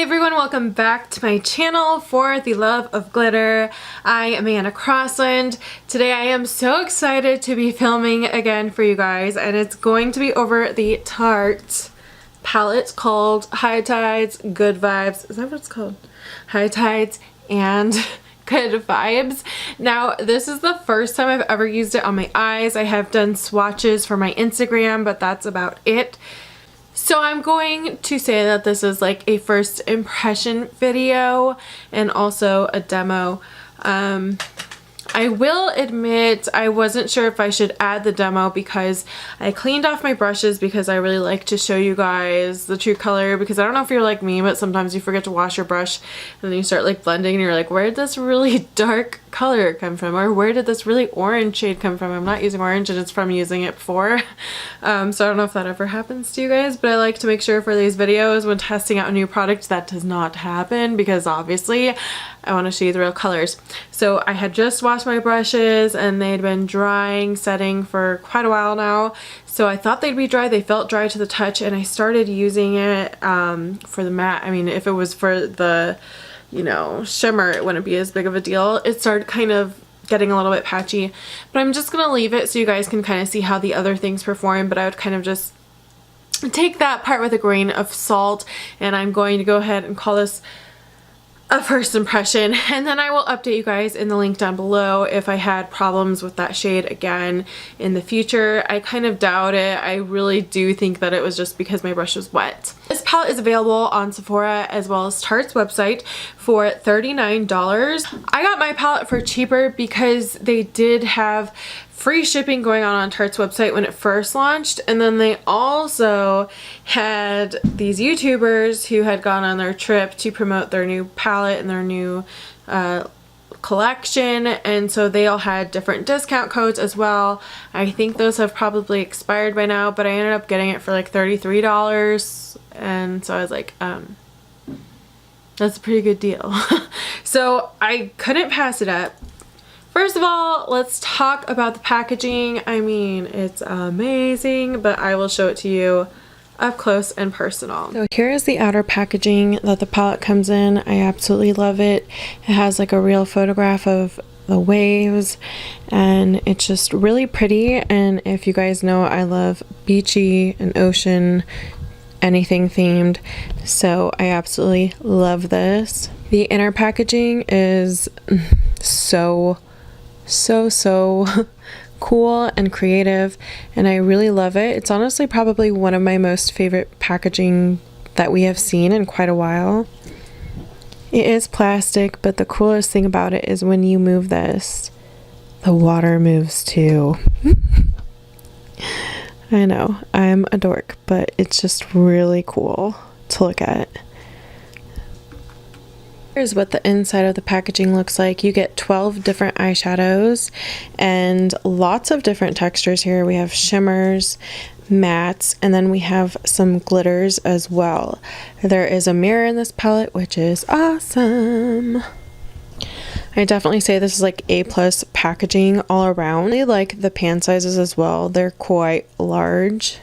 everyone, welcome back to my channel for the love of glitter. I am Anna Crossland. Today I am so excited to be filming again for you guys, and it's going to be over the Tarte palette called High Tides, Good Vibes. Is that what it's called? High Tides and Good Vibes. Now, this is the first time I've ever used it on my eyes. I have done swatches for my Instagram, but that's about it. So I'm going to say that this is like a first impression video and also a demo. I will admit I wasn't sure if I should add the demo because I cleaned off my brushes because I really like to show you guys the true color, because I don't know if you're like me, but sometimes you forget to wash your brush and then you start like blending and you're like, where did this really dark color come from, or where did this really orange shade come from? I'm not using orange and it's from using it before. So I don't know if that ever happens to you guys, but I like to make sure for these videos when testing out a new product that does not happen, because obviously I want to show you the real colors. So I had just washed my brushes and they'd been drying, setting for quite a while now. So I thought they'd be dry. They felt dry to the touch, and I started using it for the matte. I mean, if it was for the, you know, shimmer, it wouldn't be as big of a deal. It started kind of getting a little bit patchy, but I'm just gonna leave it so you guys can kind of see how the other things perform. But I would kind of just take that part with a grain of salt, and I'm going to go ahead and call this a first impression, and then I will update you guys in the link down below if I had problems with that shade again in the future. I kind of doubt it. I really do think that it was just because my brush was wet. This palette is available on Sephora as well as Tarte's website for $39. I got my palette for cheaper because they did have free shipping going on Tarte's website when it first launched, and then they also had these YouTubers who had gone on their trip to promote their new palette and their new collection, and so they all had different discount codes as well. I think those have probably expired by now, but I ended up getting it for like $33, and so I was like, that's a pretty good deal. So I couldn't pass it up. First of all, let's talk about the packaging. I mean, it's amazing, but I will show it to you up close and personal. So here is the outer packaging that the palette comes in. I absolutely love it. It has like a real photograph of the waves, and it's just really pretty. And if you guys know, I love beachy and ocean, anything themed, so I absolutely love this. The inner packaging is so cool and creative, and I really love it. It's honestly probably one of my most favorite packaging that we have seen in quite a while. It is plastic, but the coolest thing about it is when you move this, the water moves too. I know, I'm a dork, but it's just really cool to look at. Here's what the inside of the packaging looks like. You get 12 different eyeshadows and lots of different textures here. We have shimmers, mattes, and then we have some glitters as well. There is a mirror in this palette, which is awesome. I definitely say this is like A+ packaging all around. I like the pan sizes as well. They're quite large.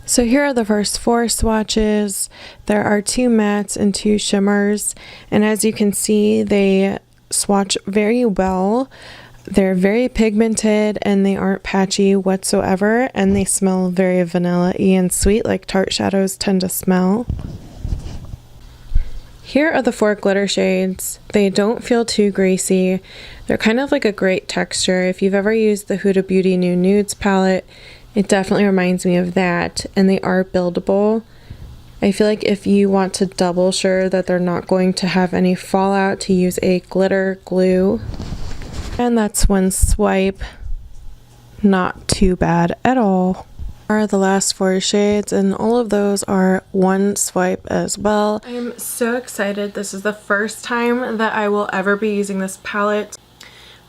So here are the first 4 swatches. There are 2 mattes and 2 shimmers, and as you can see, they swatch very well. They're very pigmented and they aren't patchy whatsoever, and they smell very vanilla-y and sweet like Tarte shadows tend to smell. Here are the 4 glitter shades. They don't feel too greasy. They're kind of like a great texture. If you've ever used the Huda Beauty New Nudes palette, it definitely reminds me of that, and they are buildable. I feel like if you want to double sure that they're not going to have any fallout, to use a glitter glue. And that's one swipe. Not too bad at all. Are the last 4 shades, and all of those are one swipe as well. I'm so excited. This is the first time that I will ever be using this palette.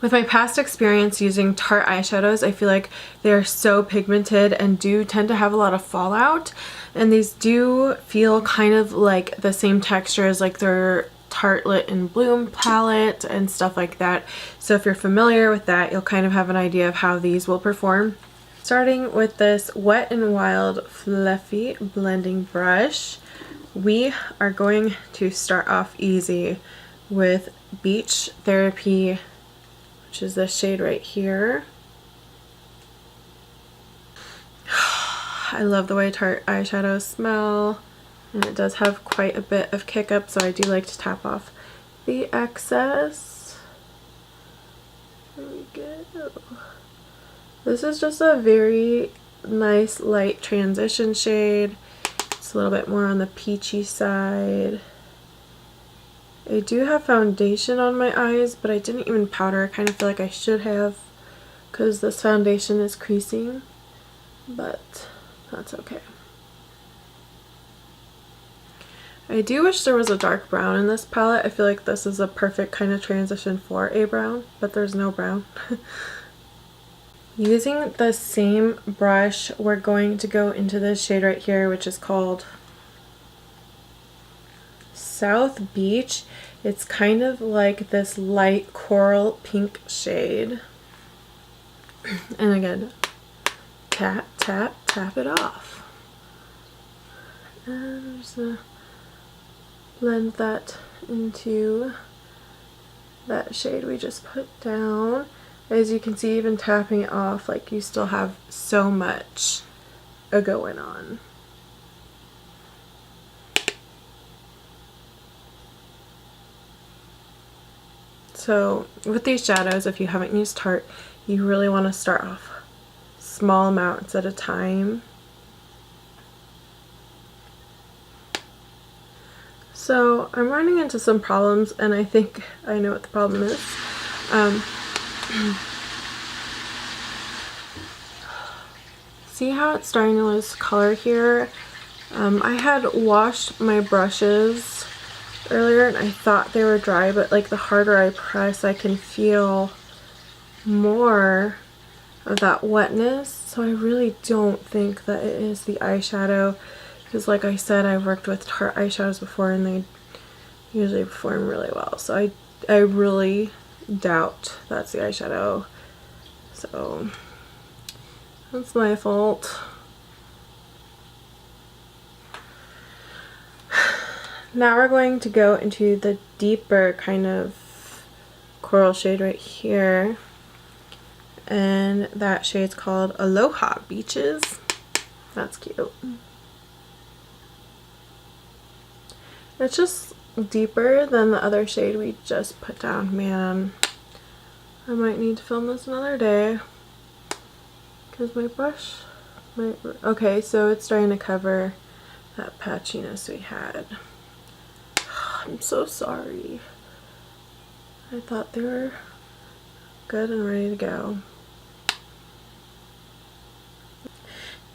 With my past experience using Tarte eyeshadows, I feel like they're so pigmented and do tend to have a lot of fallout, and these do feel kind of like the same texture as like their Tarte Lit and Bloom palette and stuff like that. So if you're familiar with that, you'll kind of have an idea of how these will perform. Starting with this Wet n Wild Fluffy blending brush we are going to start off easy with Beach Therapy, which is this shade right here. I love the way Tarte eyeshadows smell, and it does have quite a bit of kick up, so I do like to tap off the excess. There we go. This is just a very nice light transition shade. It's a little bit more on the peachy side. I do have foundation on my eyes, but I didn't even powder. I kind of feel like I should have because this foundation is creasing, but that's okay. I do wish there was a dark brown in this palette. I feel like this is a perfect kind of transition for a brown, but there's no brown. Using the same brush, we're going to go into this shade right here, which is called South Beach. It's kind of like this light coral pink shade. And again, tap, tap, tap it off. And I'm just gonna blend that into that shade we just put down. As you can see, even tapping it off, like you still have so much going on. So with these shadows, if you haven't used Tarte, you really want to start off small amounts at a time. So I'm running into some problems, and I think I know what the problem is. See how it's starting to lose color here? I had washed my brushes earlier and I thought they were dry, but like the harder I press, I can feel more of that wetness. So I really don't think that it is the eyeshadow, because like I said, I've worked with Tarte eyeshadows before and they usually perform really well. So I really doubt that's the eyeshadow. So that's my fault. Now we're going to go into the deeper kind of coral shade right here, and that shade's called Aloha Beaches. That's cute. It's just deeper than the other shade we just put down. Man, I might need to film this another day because my brush might... Okay, so it's starting to cover that patchiness we had. I'm so sorry. I thought they were good and ready to go.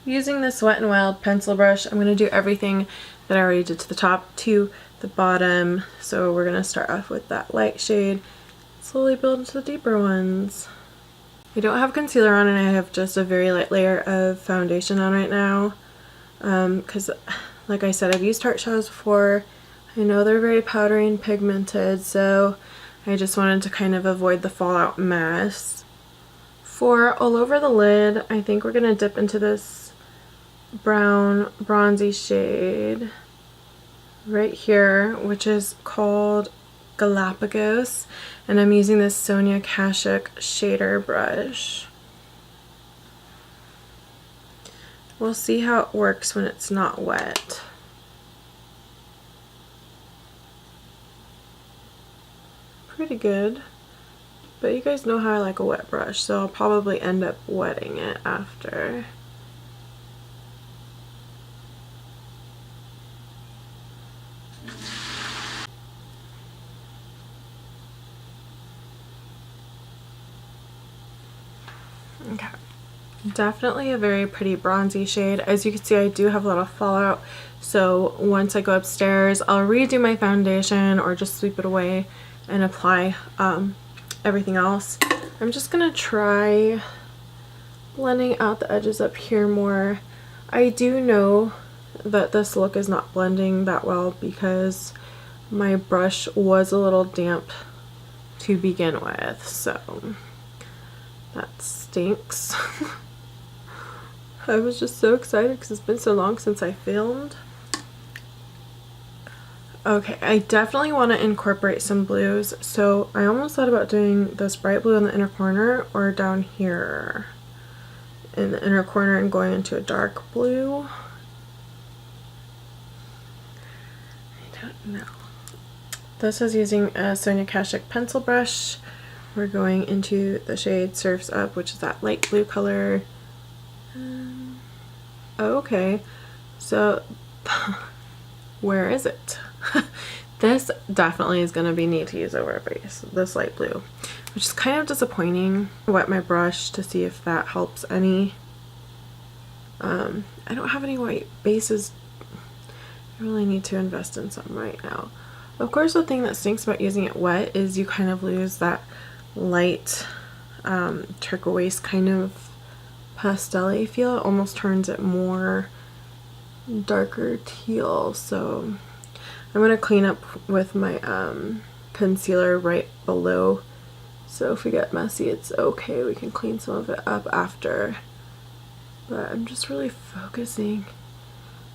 Using this Wet n Wild pencil brush, I'm going to do everything that I already did to the top to the bottom. So we're going to start off with that light shade, slowly build into the deeper ones. I don't have concealer on and I have just a very light layer of foundation on right now. Because like I said, I've used Tarte shadows before. I know they're very powdery and pigmented, so I just wanted to kind of avoid the fallout mess. For all over the lid, I think we're going to dip into this brown bronzy shade right here, which is called Galapagos, and I'm using this Sonia Kashuk shader brush. We'll see how it works when it's not wet. Pretty good, but you guys know how I like a wet brush, so I'll probably end up wetting it after. Okay, definitely a very pretty bronzy shade. As you can see, I do have a lot of fallout, so once I go upstairs, I'll redo my foundation or just sweep it away and apply everything else. I'm just gonna try blending out the edges up here more. I do know that this look is not blending that well because my brush was a little damp to begin with, so that stinks. I was just so excited because it's been so long since I filmed. Okay, I definitely want to incorporate some blues, so I almost thought about doing this bright blue in the inner corner or down here in the inner corner and going into a dark blue. I don't know. This is using a Sonia Kashuk pencil brush. We're going into the shade Surf's Up, which is that light blue color. Okay, so where is it? This definitely is going to be neat to use over a base, this light blue, which is kind of disappointing. I wet my brush to see if that helps any. I don't have any white bases. I really need to invest in some right now. Of course, the thing that stinks about using it wet is you kind of lose that light turquoise kind of pastel-y feel. It almost turns it more darker teal, so I'm going to clean up with my concealer right below, so if we get messy it's okay, we can clean some of it up after. But I'm just really focusing.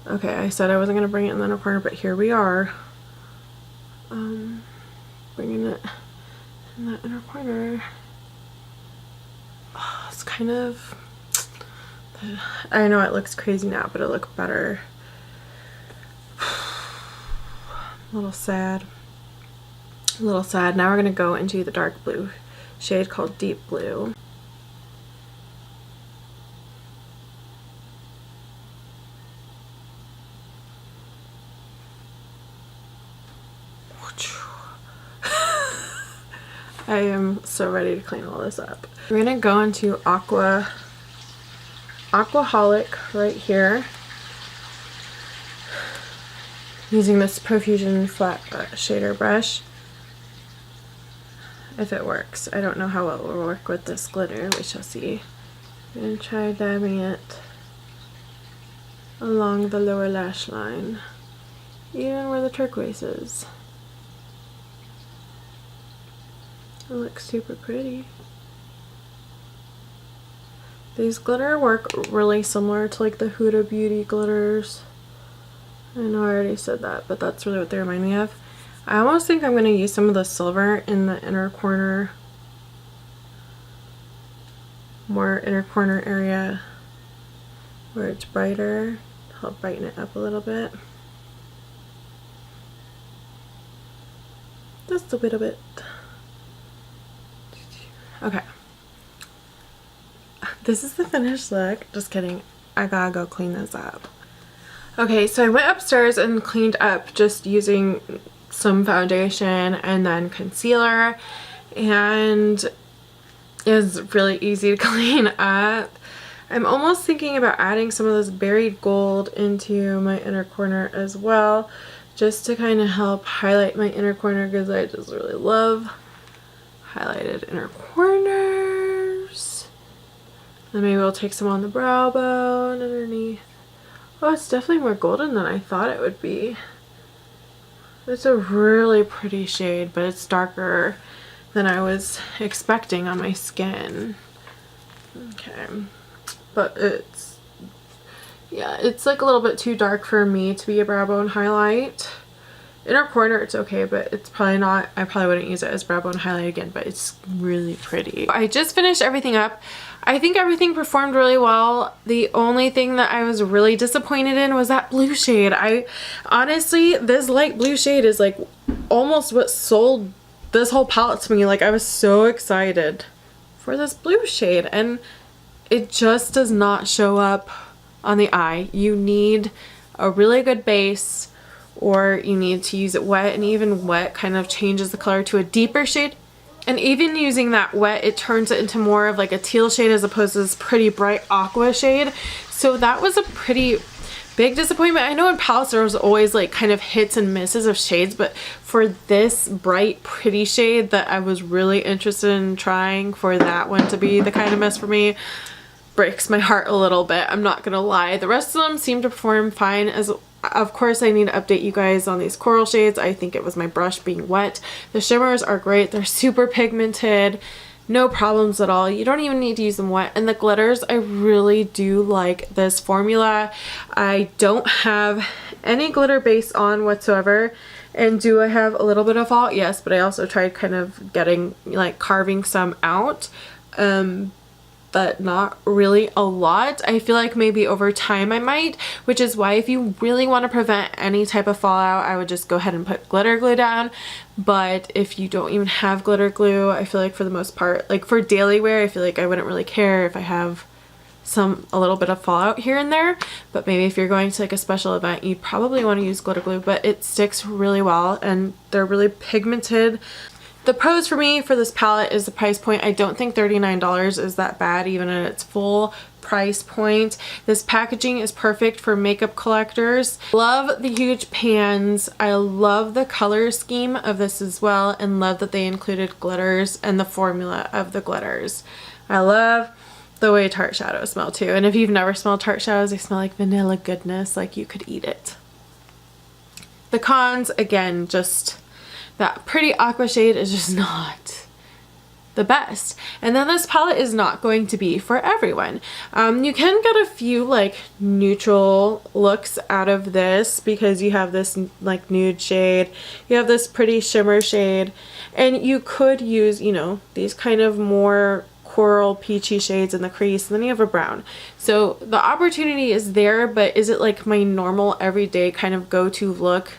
Okay, I said I wasn't going to bring it in the inner corner, but here we are. Bringing it in that inner corner. Oh, it's kind of, I know it looks crazy now, but it looked better. A little sad. A little sad. Now we're going to go into the dark blue shade called Deep Blue. I am so ready to clean all this up. We're going to go into Aquaholic right here. Using this Profusion flat shader brush. If it works. I don't know how it will work with this glitter. We shall see. I'm going to try dabbing it along the lower lash line. Even where the turquoise is. It looks super pretty. These glitter work really similar to like the Huda Beauty glitters. I know I already said that, but that's really what they remind me of. I almost think I'm going to use some of the silver in the inner corner, more inner corner area where it's brighter, to help brighten it up a little bit. Just a little bit. Okay. This is the finished look. Just kidding. I gotta go clean this up. Okay, so I went upstairs and cleaned up just using some foundation and then concealer, and it was really easy to clean up. I'm almost thinking about adding some of this buried gold into my inner corner as well, just to kind of help highlight my inner corner, because I just really love highlighted inner corners. And maybe we'll take some on the brow bone underneath. Oh, it's definitely more golden than I thought it would be. It's a really pretty shade, but it's darker than I was expecting on my skin. Okay, but it's, yeah, it's like a little bit too dark for me to be a brow bone highlight. Inner corner it's okay, but it's probably not, I probably wouldn't use it as brow bone highlight again, but it's really pretty. I just finished everything up. I think everything performed really well. The only thing that I was really disappointed in was that blue shade. I honestly, this light blue shade is like almost what sold this whole palette to me. Like, I was so excited for this blue shade, and it just does not show up on the eye. You need a really good base, or you need to use it wet, and even wet kind of changes the color to a deeper shade. And even using that wet, it turns it into more of like a teal shade as opposed to this pretty bright aqua shade. So that was a pretty big disappointment. I know in palettes there was always like kind of hits and misses of shades, but for this bright pretty shade that I was really interested in trying, for that one to be the kind of mess for me, breaks my heart a little bit. I'm not gonna lie. The rest of them seem to perform fine. As of course, I need to update you guys on these coral shades. I think it was my brush being wet. The shimmers are great. They're super pigmented. No problems at all. You don't even need to use them wet. And the glitters, I really do like this formula. I don't have any glitter base on whatsoever. And do I have a little bit of fallout? Yes, but I also tried kind of getting, like, carving some out. But not really a lot. I feel like maybe over time I might, which is why if you really want to prevent any type of fallout, I would just go ahead and put glitter glue down. But if you don't even have glitter glue, I feel like for the most part, like for daily wear, I feel like I wouldn't really care if I have a little bit of fallout here and there. But maybe if you're going to like a special event, you'd probably want to use glitter glue, but it sticks really well and they're really pigmented. The pros for me for this palette is the price point. I don't think $39 is that bad even at its full price point. This packaging is perfect for makeup collectors. Love the huge pans. I love the color scheme of this as well, and love that they included glitters and the formula of the glitters. I love the way Tarte shadows smell too. And if you've never smelled Tarte shadows, they smell like vanilla goodness, like you could eat it. The cons, again, just that pretty aqua shade is just not the best. And then this palette is not going to be for everyone. You can get a few like neutral looks out of this because you have this like nude shade, you have this pretty shimmer shade, and you could use, you know, these kind of more coral peachy shades in the crease, and then you have a brown. So the opportunity is there, but is it like my normal everyday kind of go-to look?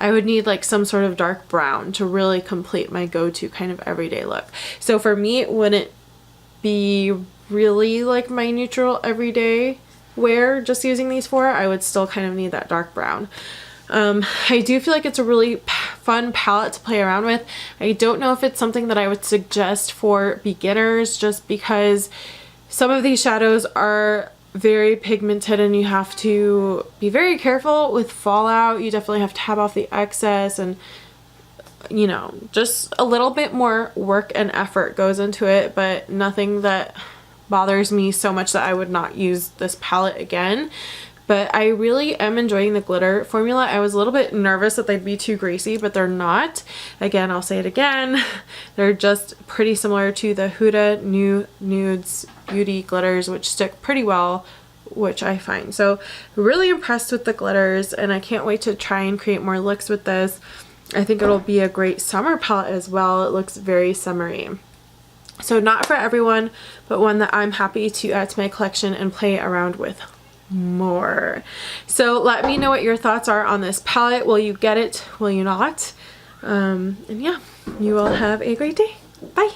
I would need like some sort of dark brown to really complete my go-to kind of everyday look. So for me, it wouldn't be really like my neutral everyday wear just using these four. I would still kind of need that dark brown. I do feel like it's a really fun palette to play around with. I don't know if it's something that I would suggest for beginners just because some of these shadows are very pigmented and you have to be very careful with fallout. You definitely have to tab off the excess, and you know, just a little bit more work and effort goes into it, but nothing that bothers me so much that I would not use this palette again. But I really am enjoying the glitter formula. I was a little bit nervous that they'd be too greasy, but they're not. Again, I'll say it again. They're just pretty similar to the Huda Nudes Beauty glitters, which stick pretty well, which I find. So really impressed with the glitters, and I can't wait to try and create more looks with this. I think it'll be a great summer palette as well. It looks very summery. So not for everyone, but one that I'm happy to add to my collection and play around with more. So let me know what your thoughts are on this palette. Will you get it? Will you not? And yeah, you all have a great day. Bye.